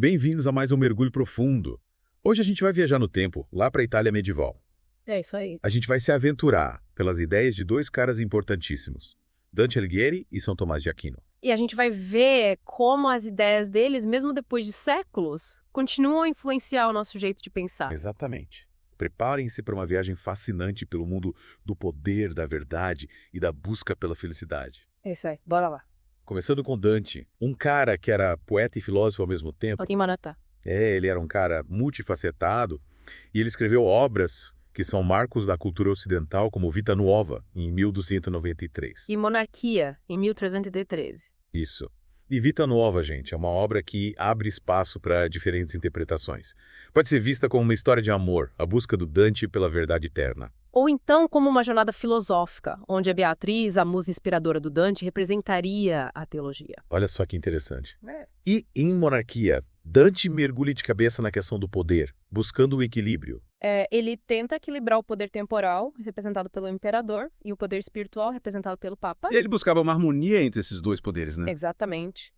Bem-vindos a mais um mergulho profundo. Hoje a gente vai viajar no tempo, lá para a Itália medieval. É isso aí. A gente vai se aventurar pelas ideias de dois caras importantíssimos, Dante Alighieri e São Tomás de Aquino. E a gente vai ver como as ideias deles, mesmo depois de séculos, continuam a influenciar o nosso jeito de pensar. Exatamente. Preparem-se para uma viagem fascinante pelo mundo do poder, da verdade e da busca pela felicidade. É isso aí. Bora lá. Começando com Dante, um cara que era poeta e filósofo ao mesmo tempo. Em Manhattan. Ele era um cara multifacetado e ele escreveu obras que são marcos da cultura ocidental, como Vita Nuova, em 1293. E Monarquia, em 1313. Isso. E Vita Nuova, gente, é uma obra que abre espaço para diferentes interpretações. Pode ser vista como uma história de amor, a busca do Dante pela verdade eterna. Ou então como uma jornada filosófica, onde a Beatriz, a musa inspiradora do Dante, representaria a teologia. Olha só que interessante. E em Monarquia, Dante mergulha de cabeça na questão do poder, buscando o equilíbrio. Ele tenta equilibrar o poder temporal, representado pelo imperador, e o poder espiritual, representado pelo Papa. E ele buscava uma harmonia entre esses dois poderes, né? Exatamente.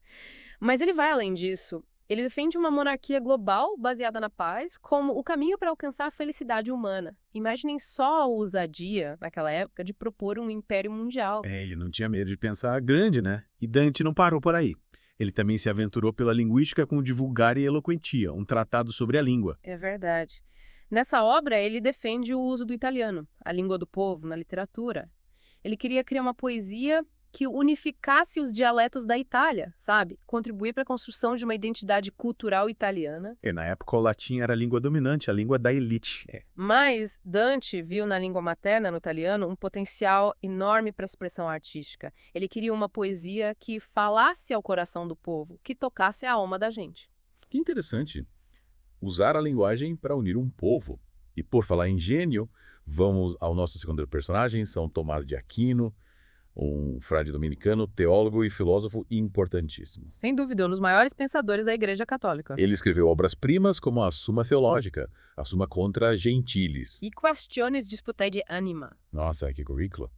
Mas ele vai além disso. Ele defende uma monarquia global baseada na paz como o caminho para alcançar a felicidade humana. Imaginem só a ousadia, naquela época, de propor um império mundial. Ele não tinha medo de pensar grande, né? E Dante não parou por aí. Ele também se aventurou pela linguística com Divulgare e Eloquentia, um tratado sobre a língua. É verdade. Nessa obra, ele defende o uso do italiano, a língua do povo, na literatura. Ele queria criar uma poesia que unificasse os dialetos da Itália, sabe? Contribuir para a construção de uma identidade cultural italiana. E na época o latim era a língua dominante, a língua da elite. Mas Dante viu na língua materna, no italiano, um potencial enorme para a expressão artística. Ele queria uma poesia que falasse ao coração do povo, que tocasse a alma da gente. Que interessante. Usar a linguagem para unir um povo. E por falar em gênio, vamos ao nosso segundo personagem, São Tomás de Aquino, um frade dominicano, teólogo e filósofo importantíssimo. Sem dúvida, um dos maiores pensadores da Igreja Católica. Ele escreveu obras-primas como a Suma Theologica, a Suma Contra Gentiles. E Questiones Disputae de Anima. Nossa, que currículo.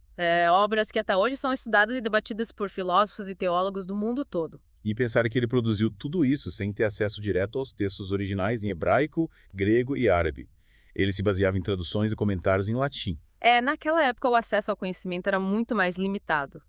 Obras que até hoje são estudadas e debatidas por filósofos e teólogos do mundo todo. E pensar que ele produziu tudo isso sem ter acesso direto aos textos originais em hebraico, grego e árabe. Ele se baseava em traduções e comentários em latim. Naquela época o acesso ao conhecimento era muito mais limitado.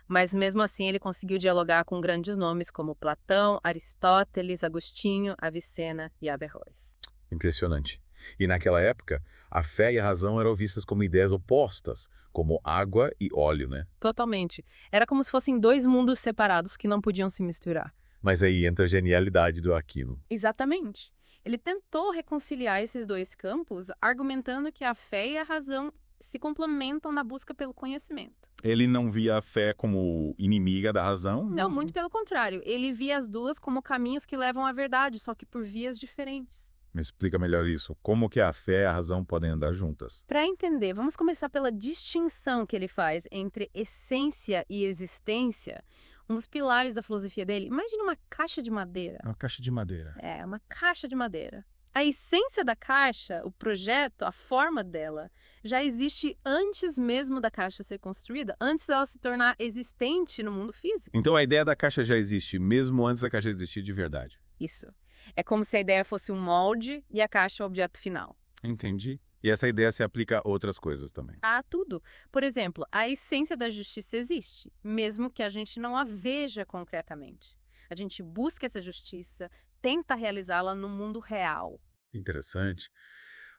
Mas mesmo assim ele conseguiu dialogar com grandes nomes como Platão, Aristóteles, Agostinho, Avicena e Averroes. Impressionante. E naquela época, a fé e a razão eram vistas como ideias opostas, como água e óleo, né? Totalmente. Era como se fossem dois mundos separados que não podiam se misturar. Mas aí entra a genialidade do Aquino. Exatamente. Ele tentou reconciliar esses dois campos, argumentando que a fé e a razão se complementam na busca pelo conhecimento. Ele não via a fé como inimiga da razão? Não, muito pelo contrário. Ele via as duas como caminhos que levam à verdade, só que por vias diferentes. Me explica melhor isso. Como que a fé e a razão podem andar juntas? Para entender, vamos começar pela distinção que ele faz entre essência e existência. Um dos pilares da filosofia dele, imagine uma caixa de madeira. Uma caixa de madeira. Uma caixa de madeira. A essência da caixa, o projeto, a forma dela, já existe antes mesmo da caixa ser construída, antes dela se tornar existente no mundo físico. Então a ideia da caixa já existe, mesmo antes da caixa existir de verdade. Isso. É como se a ideia fosse um molde e a caixa o objeto final. Entendi. E essa ideia se aplica a outras coisas também. A tudo. Por exemplo, a essência da justiça existe, mesmo que a gente não a veja concretamente. A gente busca essa justiça, tenta realizá-la no mundo real. Interessante.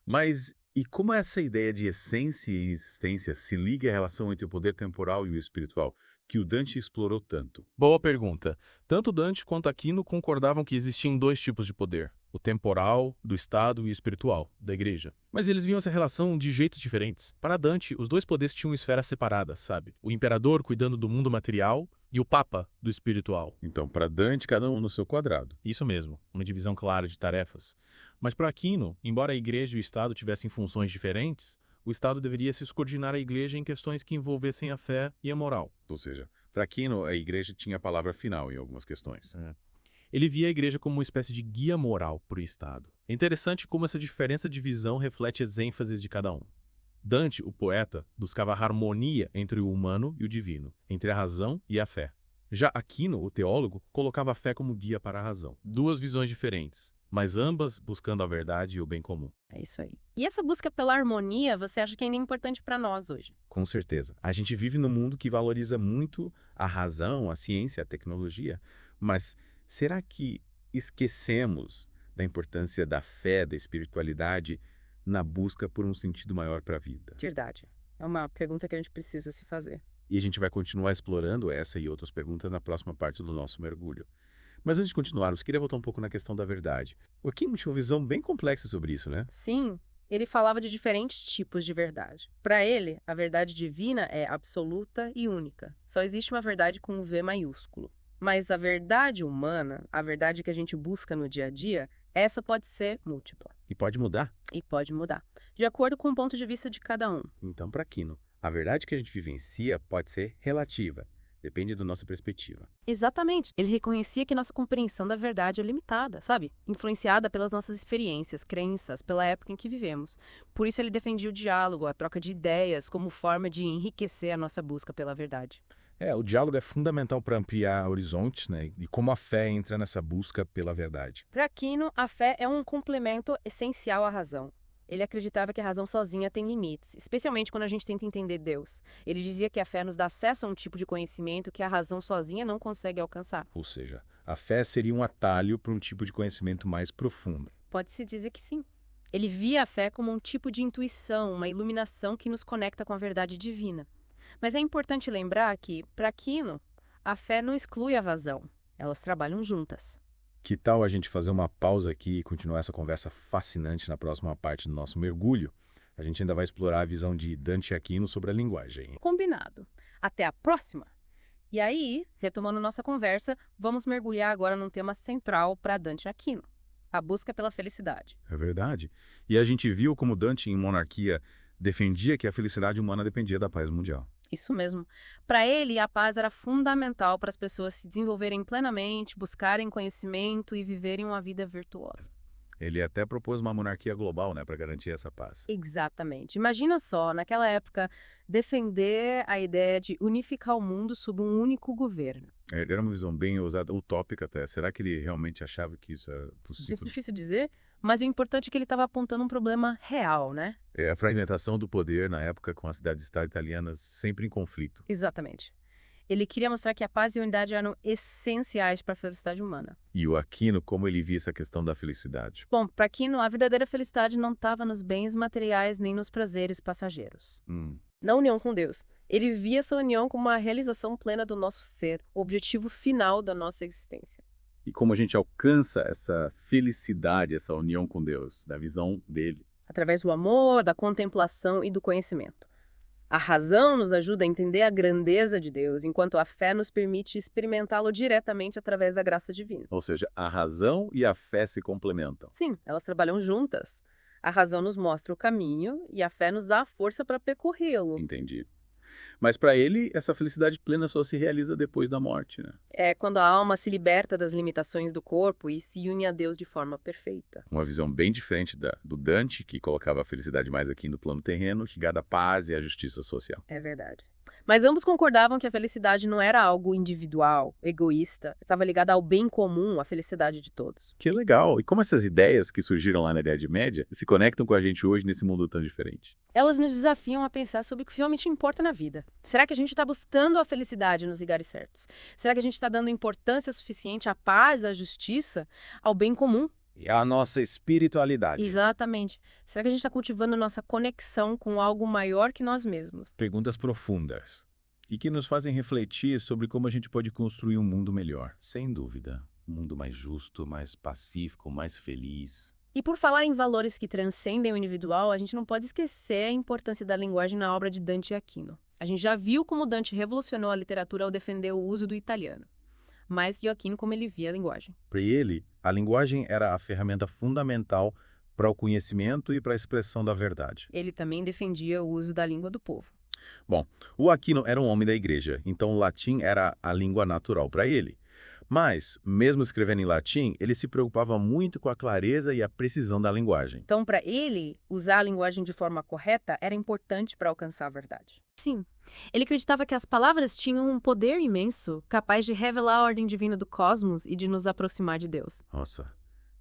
Mas e como essa ideia de essência e existência se liga à relação entre o poder temporal e o espiritual, que o Dante explorou tanto? Boa pergunta. Tanto Dante quanto Aquino concordavam que existiam dois tipos de poder, o temporal, do Estado, e o espiritual, da Igreja. Mas eles viam essa relação de jeitos diferentes. Para Dante, os dois poderes tinham esferas separadas, sabe? O imperador cuidando do mundo material e o Papa do espiritual. Então, para Dante, cada um no seu quadrado. Isso mesmo, uma divisão clara de tarefas. Mas para Aquino, embora a Igreja e o Estado tivessem funções diferentes, o Estado deveria se subordinар à Igreja em questões que envolvessem a fé e a moral. Ou seja, para Aquino, a igreja tinha a palavra final em algumas questões. Ele via a Igreja como uma espécie de guia moral para o Estado. É interessante como essa diferença de visão reflete as ênfases de cada um. Dante, o poeta, buscava a harmonia entre o humano e o divino, entre a razão e a fé. Já Aquino, o teólogo, colocava a fé como guia para a razão. Duas visões diferentes, mas ambas buscando a verdade e o bem comum. É isso aí. E essa busca pela harmonia, você acha que ainda é importante para nós hoje? Com certeza. A gente vive num mundo que valoriza muito a razão, a ciência, a tecnologia, mas será que esquecemos da importância da fé, da espiritualidade na busca por um sentido maior para a vida? Verdade. É uma pergunta que a gente precisa se fazer. E a gente vai continuar explorando essa e outras perguntas na próxima parte do nosso mergulho. Mas antes de continuarmos, queria voltar um pouco na questão da verdade. O Aquino tinha uma visão bem complexa sobre isso, né? Sim, ele falava de diferentes tipos de verdade. Para ele, a verdade divina é absoluta e única. Só existe uma verdade com um V maiúsculo. Mas a verdade humana, a verdade que a gente busca no dia a dia, essa pode ser múltipla. E pode mudar. E pode mudar, de acordo com o ponto de vista de cada um. Então, para Aquino, a verdade que a gente vivencia pode ser relativa. Depende da nossa perspectiva. Exatamente. Ele reconhecia que nossa compreensão da verdade é limitada, sabe? Influenciada pelas nossas experiências, crenças, pela época em que vivemos. Por isso ele defendia o diálogo, a troca de ideias, como forma de enriquecer a nossa busca pela verdade. O diálogo é fundamental para ampliar horizontes, né? E como a fé entra nessa busca pela verdade. Para Aquino, a fé é um complemento essencial à razão. Ele acreditava que a razão sozinha tem limites, especialmente quando a gente tenta entender Deus. Ele dizia que a fé nos dá acesso a um tipo de conhecimento que a razão sozinha não consegue alcançar. Ou seja, a fé seria um atalho para um tipo de conhecimento mais profundo. Pode-se dizer que sim. Ele via a fé como um tipo de intuição, uma iluminação que nos conecta com a verdade divina. Mas é importante lembrar que, para Aquino, a fé não exclui a razão. Elas trabalham juntas. Que tal a gente fazer uma pausa aqui e continuar essa conversa fascinante na próxima parte do nosso mergulho? A gente ainda vai explorar a visão de Dante e Aquino sobre a linguagem. Combinado. Até a próxima! E aí, retomando nossa conversa, vamos mergulhar agora num tema central para Dante e Aquino: a busca pela felicidade. É verdade. E a gente viu como Dante, em Monarquia, defendia que a felicidade humana dependia da paz mundial. Isso mesmo. Para ele, a paz era fundamental para as pessoas se desenvolverem plenamente, buscarem conhecimento e viverem uma vida virtuosa. Ele até propôs uma monarquia global, né, para garantir essa paz. Exatamente. Imagina só, naquela época, defender a ideia de unificar o mundo sob um único governo. Era uma visão bem ousada, utópica até. Será que ele realmente achava que isso era possível? É difícil dizer, mas o importante é que ele estava apontando um problema real, né? A fragmentação do poder na época com as cidades-estado italianas sempre em conflito. Exatamente. Ele queria mostrar que a paz e a unidade eram essenciais para a felicidade humana. E o Aquino, como ele via essa questão da felicidade? Bom, para Aquino, a verdadeira felicidade não estava nos bens materiais nem nos prazeres passageiros. Na união com Deus. Ele via essa união como uma realização plena do nosso ser, o objetivo final da nossa existência. E como a gente alcança essa felicidade, essa união com Deus, da visão dele? Através do amor, da contemplação e do conhecimento. A razão nos ajuda a entender a grandeza de Deus, enquanto a fé nos permite experimentá-lo diretamente através da graça divina. Ou seja, a razão e a fé se complementam. Sim, elas trabalham juntas. A razão nos mostra o caminho e a fé nos dá a força para percorrê-lo. Entendi. Mas para ele, essa felicidade plena só se realiza depois da morte, né? É quando a alma se liberta das limitações do corpo e se une a Deus de forma perfeita. Uma visão bem diferente do Dante, que colocava a felicidade mais aqui no plano terreno, ligada à paz e à justiça social. É verdade. Mas ambos concordavam que a felicidade não era algo individual, egoísta. Estava ligada ao bem comum, à felicidade de todos. Que legal! E como essas ideias que surgiram lá na Idade Média se conectam com a gente hoje nesse mundo tão diferente? Elas nos desafiam a pensar sobre o que realmente importa na vida. Será que a gente está buscando a felicidade nos lugares certos? Será que a gente está dando importância suficiente à paz, à justiça, ao bem comum? E a nossa espiritualidade. Exatamente. Será que a gente está cultivando nossa conexão com algo maior que nós mesmos? Perguntas profundas e que nos fazem refletir sobre como a gente pode construir um mundo melhor. Sem dúvida. Um mundo mais justo, mais pacífico, mais feliz. E por falar em valores que transcendem o individual, a gente não pode esquecer a importância da linguagem na obra de Dante e Aquino. A gente já viu como Dante revolucionou a literatura ao defender o uso do italiano. Mas Aquino como ele via a linguagem. Para ele, a linguagem era a ferramenta fundamental para o conhecimento e para a expressão da verdade. Ele também defendia o uso da língua do povo. Bom, o Aquino era um homem da igreja, então o latim era a língua natural para ele. Mas, mesmo escrevendo em latim, ele se preocupava muito com a clareza e a precisão da linguagem. Então, para ele, usar a linguagem de forma correta era importante para alcançar a verdade. Sim, ele acreditava que as palavras tinham um poder imenso, capaz de revelar a ordem divina do cosmos e de nos aproximar de Deus. Nossa,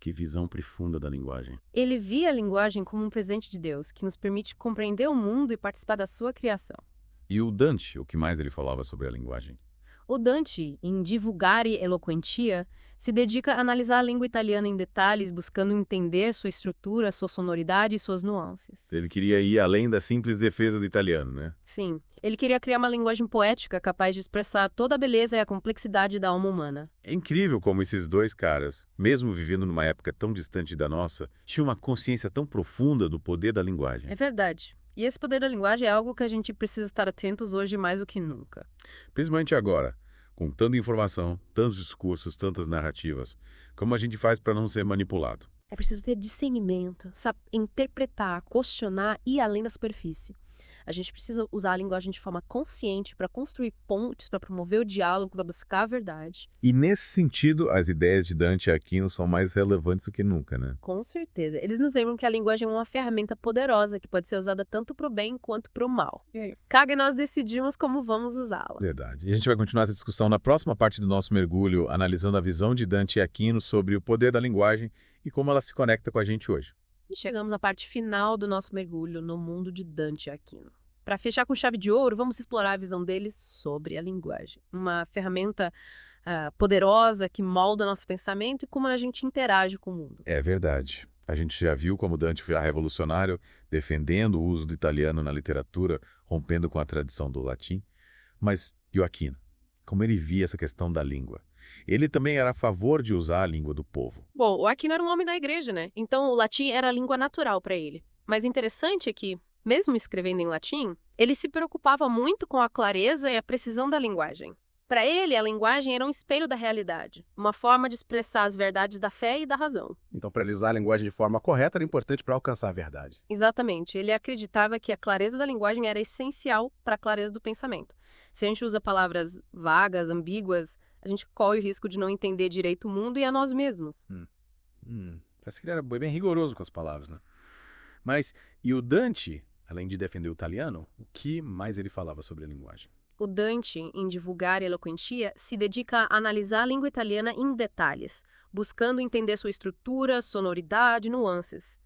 que visão profunda da linguagem. Ele via a linguagem como um presente de Deus, que nos permite compreender o mundo e participar da sua criação. E o Dante, o que mais ele falava sobre a linguagem? O Dante, em Divulgare Eloquentia, se dedica a analisar a língua italiana em detalhes, buscando entender sua estrutura, sua sonoridade e suas nuances. Ele queria ir além da simples defesa do italiano, né? Sim, ele queria criar uma linguagem poética capaz de expressar toda a beleza e a complexidade da alma humana. É incrível como esses dois caras, mesmo vivendo numa época tão distante da nossa, tinham uma consciência tão profunda do poder da linguagem. É verdade. E esse poder da linguagem é algo que a gente precisa estar atentos hoje mais do que nunca. Principalmente agora, com tanta informação, tantos discursos, tantas narrativas. Como a gente faz para não ser manipulado? É preciso ter discernimento, saber interpretar, questionar e ir além da superfície. A gente precisa usar a linguagem de forma consciente para construir pontes, para promover o diálogo, para buscar a verdade. E nesse sentido, as ideias de Dante e Aquino são mais relevantes do que nunca, né? Com certeza. Eles nos lembram que a linguagem é uma ferramenta poderosa que pode ser usada tanto para o bem quanto para o mal. Cabe nós decidirmos como vamos usá-la. Verdade. E a gente vai continuar essa discussão na próxima parte do nosso mergulho, analisando a visão de Dante e Aquino sobre o poder da linguagem e como ela se conecta com a gente hoje. E chegamos à parte final do nosso mergulho no mundo de Dante e Aquino. Para fechar com chave de ouro, vamos explorar a visão deles sobre a linguagem. Uma ferramenta poderosa que molda nosso pensamento e como a gente interage com o mundo. É verdade. A gente já viu como Dante foi revolucionário, defendendo o uso do italiano na literatura, rompendo com a tradição do latim. Mas e o Aquino? Como ele via essa questão da língua? Ele também era a favor de usar a língua do povo. Bom, o Aquino era um homem da igreja, né? Então o latim era a língua natural para ele. Mas interessante é que, mesmo escrevendo em latim, ele se preocupava muito com a clareza e a precisão da linguagem. Para ele, a linguagem era um espelho da realidade, uma forma de expressar as verdades da fé e da razão. Então, para ele usar a linguagem de forma correta era importante para alcançar a verdade. Exatamente. Ele acreditava que a clareza da linguagem era essencial para a clareza do pensamento. Se a gente usa palavras vagas, ambíguas, a gente corre o risco de não entender direito o mundo e a nós mesmos. Parece que ele era bem rigoroso com as palavras, né? Mas, e o Dante, além de defender o italiano, o que mais ele falava sobre a linguagem? O Dante, em Divulgare Eloquentia, se dedica a analisar a língua italiana em detalhes, buscando entender sua estrutura, sonoridade e nuances.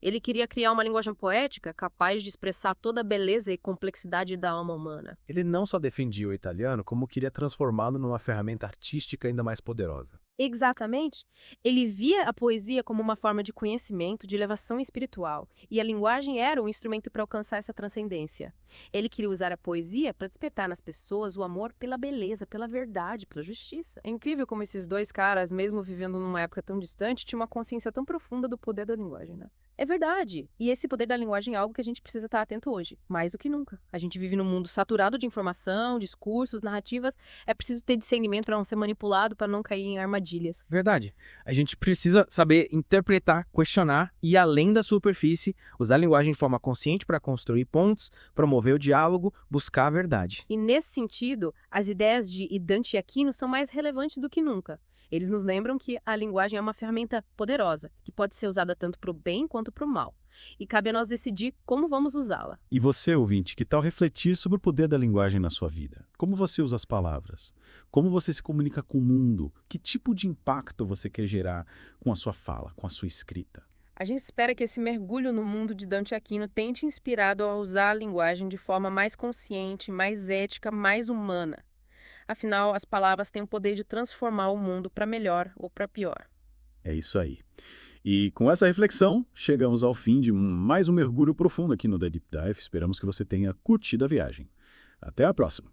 Ele queria criar uma linguagem poética capaz de expressar toda a beleza e complexidade da alma humana. Ele não só defendia o italiano, como queria transformá-lo numa ferramenta artística ainda mais poderosa. Exatamente. Ele via a poesia como uma forma de conhecimento, de elevação espiritual, e a linguagem era um instrumento para alcançar essa transcendência. Ele queria usar a poesia para despertar nas pessoas o amor pela beleza, pela verdade, pela justiça. É incrível como esses dois caras, mesmo vivendo numa época tão distante, tinham uma consciência tão profunda do poder da linguagem, né? É verdade. E esse poder da linguagem é algo que a gente precisa estar atento hoje, mais do que nunca. A gente vive num mundo saturado de informação, discursos, narrativas. É preciso ter discernimento para não ser manipulado, para não cair em armadilhas. Verdade. A gente precisa saber interpretar, questionar e, além da superfície, usar a linguagem de forma consciente para construir pontes, promover o diálogo, buscar a verdade. E nesse sentido, as ideias de Dante e Aquino são mais relevantes do que nunca. Eles nos lembram que a linguagem é uma ferramenta poderosa, que pode ser usada tanto para o bem quanto para o mal. E cabe a nós decidir como vamos usá-la. E você, ouvinte, que tal refletir sobre o poder da linguagem na sua vida? Como você usa as palavras? Como você se comunica com o mundo? Que tipo de impacto você quer gerar com a sua fala, com a sua escrita? A gente espera que esse mergulho no mundo de Dante e Aquino tenha te inspirado a usar a linguagem de forma mais consciente, mais ética, mais humana. Afinal, as palavras têm o poder de transformar o mundo para melhor ou para pior. É isso aí. E com essa reflexão, chegamos ao fim de mais um mergulho profundo aqui no The Deep Dive. Esperamos que você tenha curtido a viagem. Até a próxima!